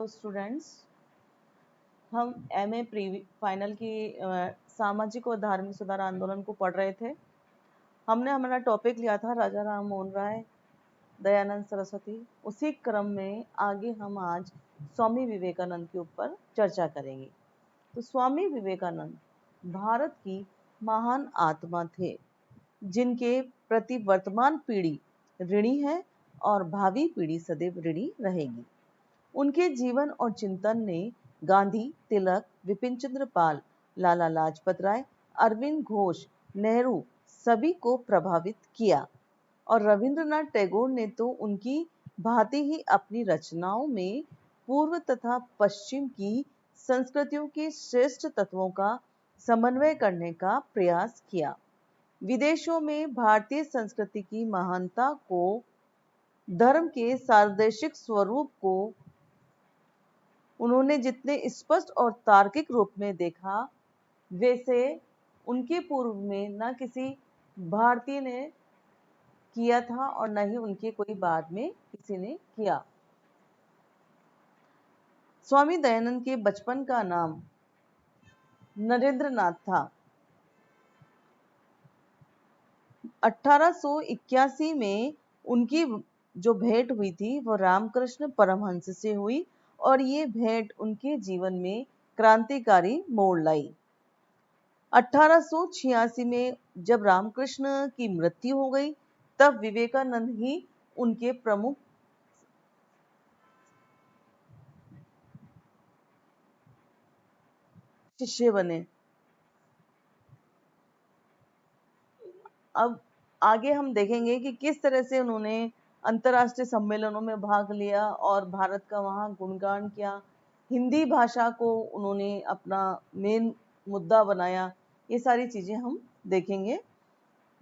तो स्टूडेंट्स, हम MA pre final की सामाजिक और धार्मिक सुधार आंदोलन को पढ़ रहे थे। हमने हमारा टॉपिक लिया था राजा राम मोहन राय, दयानंद सरस्वती। उसी क्रम में आगे हम आज स्वामी विवेकानंद के ऊपर चर्चा करेंगे। तो स्वामी विवेकानंद भारत की महान आत्मा थे, जिनके प्रति वर्तमान पीढ़ी ऋणी है और भावी पीढ़ी सदैव ऋणी रहेगी। उनके जीवन और चिंतन ने गांधी, तिलक, विपिन चंद्र पाल, लाला लाजपत राय, अरविंद घोष, नेहरू सभी को प्रभावित किया और रविंद्रनाथ टैगोर ने तो उनकी भांति ही अपनी रचनाओं में पूर्व तथा पश्चिम की संस्कृतियों के श्रेष्ठ तत्वों का समन्वय करने का प्रयास किया। विदेशों में भारतीय संस्कृति की महानता को, धर्म के सार्वदेशिक स्वरूप को उन्होंने जितने स्पष्ट और तार्किक रूप में देखा, वैसे उनके पूर्व में न किसी भारतीय ने किया था और न ही उनके कोई बाद में किसी ने किया। स्वामी दयानंद के बचपन का नाम नरेंद्रनाथ था। 1881 में उनकी जो भेंट हुई थी वो रामकृष्ण परमहंस से हुई और ये भेंट उनके जीवन में क्रांतिकारी मोड़ लाई। 1886 में जब रामकृष्ण की मृत्यु हो गई, तब विवेकानंद ही उनके प्रमुख शिष्य बने। अब आगे हम देखेंगे कि किस तरह से उन्होंने अंतर्राष्ट्रीय सम्मेलनों में भाग लिया और भारत का वहाँ गुणगान किया। हिंदी भाषा को उन्होंने अपना मेन मुद्दा बनाया। ये सारी चीजें हम देखेंगे।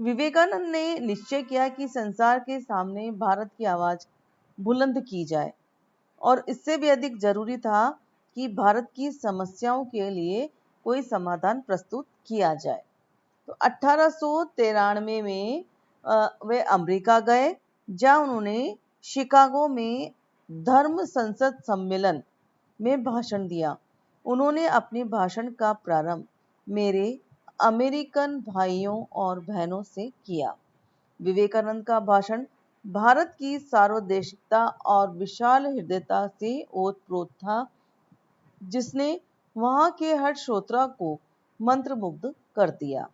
विवेकानंद ने निश्चय किया कि संसार के सामने भारत की आवाज बुलंद की जाए और इससे भी अधिक जरूरी था कि भारत की समस्याओं के लिए कोई समाधान प्रस्तुत किया जाए। तो 1893 में वे अमेरिका गए, जहां उन्होंने शिकागो में धर्म संसद सम्मेलन में भाषण दिया। उन्होंने अपने भाषण का प्रारंभ मेरे अमेरिकन भाइयों और बहनों से किया। विवेकानंद का भाषण भारत की सार्वदेशिकता और विशाल हृदयता से ओतप्रोत था, जिसने वहां के हर श्रोता को मंत्रमुग्ध कर दिया।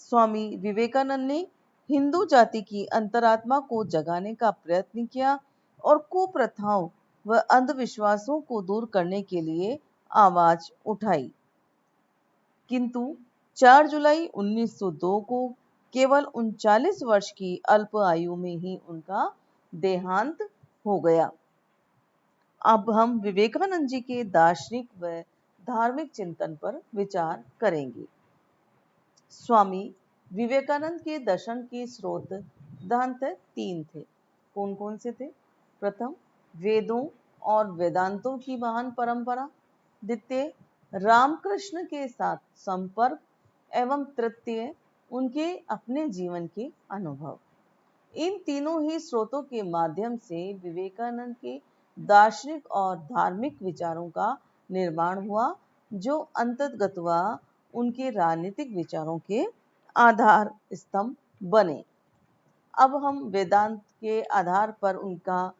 स्वामी विवेकानंद ने हिंदू जाति की अंतरात्मा को जगाने का प्रयत्न किया और कुप्रथाओं व अंधविश्वासों को दूर करने के लिए आवाज उठाई। किंतु 4 जुलाई 1902 को केवल 39 वर्ष की अल्प आयु में ही उनका देहांत हो गया। अब हम विवेकानंद जी के दार्शनिक व धार्मिक चिंतन पर विचार करेंगे। स्वामी विवेकानंद के दर्शन के स्रोत सिद्धांत 3 थे। कौन कौन से थे? प्रथम, वेदों और वेदांतों की महान परंपरा। द्वितीय, रामकृष्ण के साथ संपर्क एवं तृतीय, उनके अपने जीवन के अनुभव। इन तीनों ही स्रोतों के माध्यम से विवेकानंद के दार्शनिक और धार्मिक विचारों का निर्माण हुआ, जो अंततगत्वा उनके राजनीतिक विचारों के आधार स्तंभ बने। अब हम वेदांत के आधार पर उनका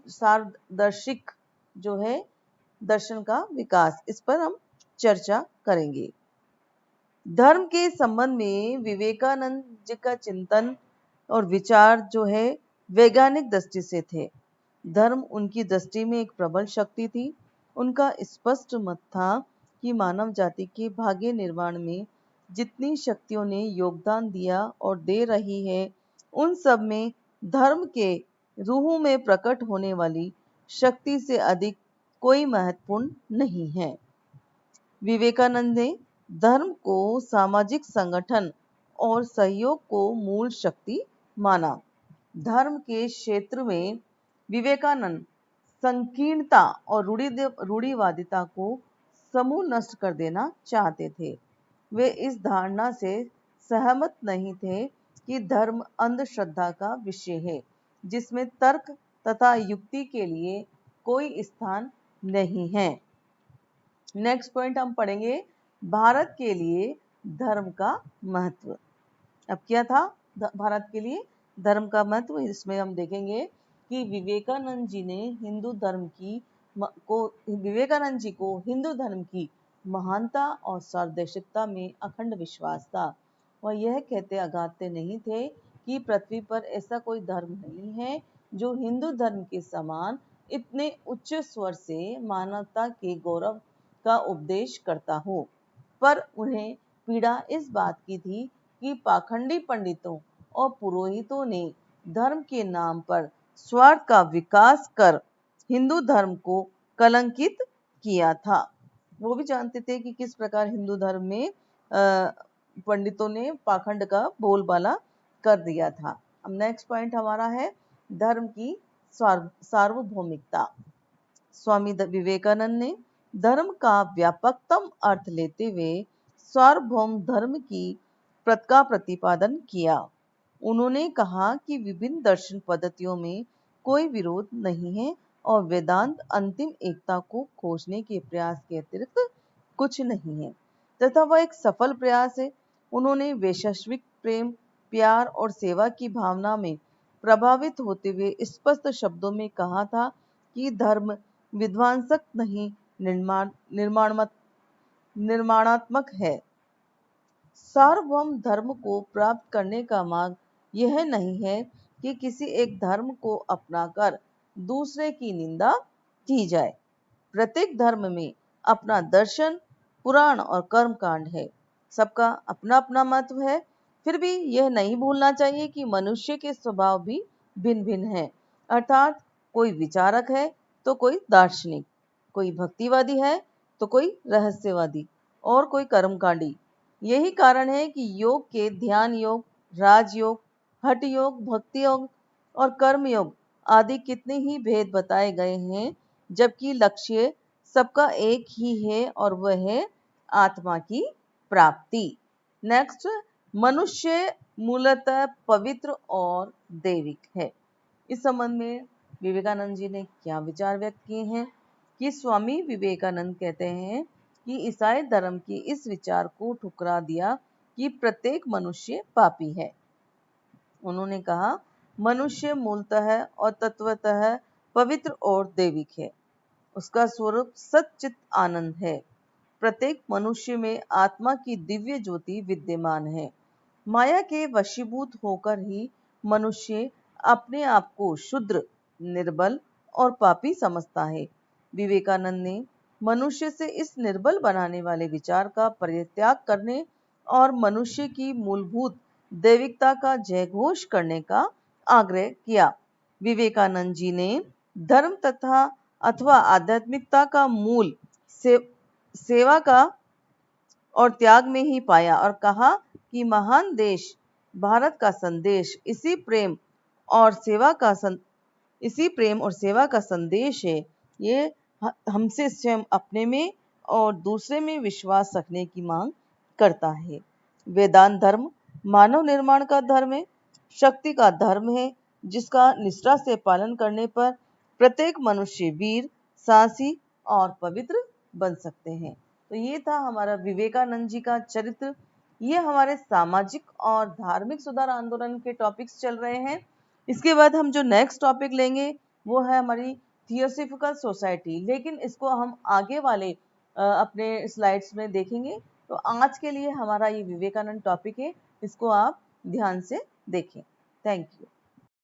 सारदर्शिक जो है दर्शन का विकास, इस पर हम चर्चा करेंगे। धर्म के संबंध में विवेकानंद जी का चिंतन और विचार जो है वैज्ञानिक दृष्टि से थे। धर्म उनकी दृष्टि में एक प्रबल शक्ति थी। उनका स्पष्ट मत था कि मानव जाति के भाग्य निर्माण में जितनी शक्तियों ने योगदान दिया और दे रही है, उन सब में धर्म के रूह में प्रकट होने वाली शक्ति से अधिक कोई महत्वपूर्ण नहीं है। विवेकानंद ने धर्म को सामाजिक संगठन और सहयोग को मूल शक्ति माना। धर्म के क्षेत्र में विवेकानंद संकीर्णता और रूढ़िवादिता को समूल नष्ट कर देना चाहते थे। वे इस धारणा से सहमत नहीं थे कि धर्म अंधश्रद्धा का विषय है, जिसमें तर्क तथा युक्ति के लिए कोई स्थान नहीं है। नेक्स्ट पॉइंट हम पढ़ेंगे, भारत के लिए धर्म का महत्व। अब क्या था भारत के लिए धर्म का महत्व, इसमें हम देखेंगे कि विवेकानंद जी ने विवेकानंद जी को हिंदू धर्म की महानता और सार्वदेशिकता में अखंड विश्वास था। वह यह कहते अगाधते नहीं थे कि पृथ्वी पर ऐसा कोई धर्म नहीं है जो हिंदू धर्म के समान इतने उच्च स्वर से मानवता के गौरव का उपदेश करता हो, पर उन्हें पीड़ा इस बात की थी कि पाखंडी पंडितों और पुरोहितों ने धर्म के नाम पर स्वार्थ का विकास कर हिंदू धर्म को कलंकित किया था। वो भी जानते थे कि किस प्रकार हिंदू धर्म में पंडितों ने पाखंड का बोलबाला कर दिया था। अब नेक्स्ट पॉइंट हमारा है धर्म की सार्वभौमिकता। स्वामी विवेकानंद ने धर्म का व्यापकतम अर्थ लेते हुए सार्वभौम धर्म का प्रतिपादन किया। उन्होंने कहा कि विभिन्न दर्शन पद्धतियों में कोई विरोध नहीं है और वेदांत अंतिम एकता को खोजने के प्रयास के अतिरिक्त कुछ नहीं है तथा वह एक सफल प्रयास है। उन्होंने वैश्विक प्रेम, प्यार और सेवा की भावना में प्रभावित होते हुए स्पष्ट शब्दों में कहा था कि धर्म विध्वंसक नहीं, निर्माणात्मक है। सार्वभौम धर्म को प्राप्त करने का मार्ग यह नहीं है कि किसी एक धर्म को अपनाकर दूसरे की निंदा की जाए। प्रत्येक धर्म में अपना दर्शन, पुराण और कर्मकांड है। सबका अपना अपना महत्व है। फिर भी यह नहीं भूलना चाहिए कि मनुष्य के स्वभाव भी भिन्न भिन्न है। अर्थात कोई विचारक है तो कोई दार्शनिक, कोई भक्तिवादी है तो कोई रहस्यवादी और कोई कर्मकांडी। यही कारण है कि योग के ध्यान योग, राजयोग, हठ योग, भक्ति योग और कर्म योग आदि कितने ही भेद बताए गए हैं, जबकि लक्ष्य सबका एक ही है और वह है आत्मा की प्राप्ति। नेक्स्ट, मनुष्य मूलतः पवित्र और दैविक है। इस संबंध में विवेकानंद जी ने क्या विचार व्यक्त किए हैं कि स्वामी विवेकानंद कहते हैं कि ईसाई धर्म के इस विचार को ठुकरा दिया कि प्रत्येक मनुष्य पापी है। उन्होंने कहा, मनुष्य मूलतः और तत्वतः पवित्र और दैविक है। उसका स्वरूप सच्चित आनंद है। प्रत्येक मनुष्य में आत्मा की दिव्य ज्योति विद्यमान है। माया के वशीभूत होकर ही मनुष्य अपने आप को शूद्र, निर्बल और पापी समझता है। विवेकानंद ने मनुष्य से इस निर्बल बनाने वाले विचार का परित्याग करने और मनुष्य की मूलभूत दैविकता का जयघोष करने का आग्रह किया। विवेकानंद जी ने धर्म तथा अथवा आध्यात्मिकता का मूल सेवा का और त्याग में ही पाया और कहा कि महान देश भारत का संदेश इसी प्रेम और सेवा का संदेश है। ये हमसे स्वयं अपने में और दूसरे में विश्वास रखने की मांग करता है। वेदांत धर्म मानव निर्माण का धर्म है, शक्ति का धर्म है, जिसका निष्ठा से पालन करने पर प्रत्येक मनुष्य वीर, साहसी और पवित्र बन सकते हैं। तो ये था हमारा विवेकानंद जी का चरित्र। ये हमारे सामाजिक और धार्मिक सुधार आंदोलन के टॉपिक्स चल रहे हैं। इसके बाद हम जो नेक्स्ट टॉपिक लेंगे वो है हमारी थियोसॉफिकल सोसाइटी, लेकिन इसको हम आगे वाले अपने स्लाइड्स में देखेंगे। तो आज के लिए हमारा ये विवेकानंद टॉपिक है, इसको आप ध्यान से देखें। Thank you.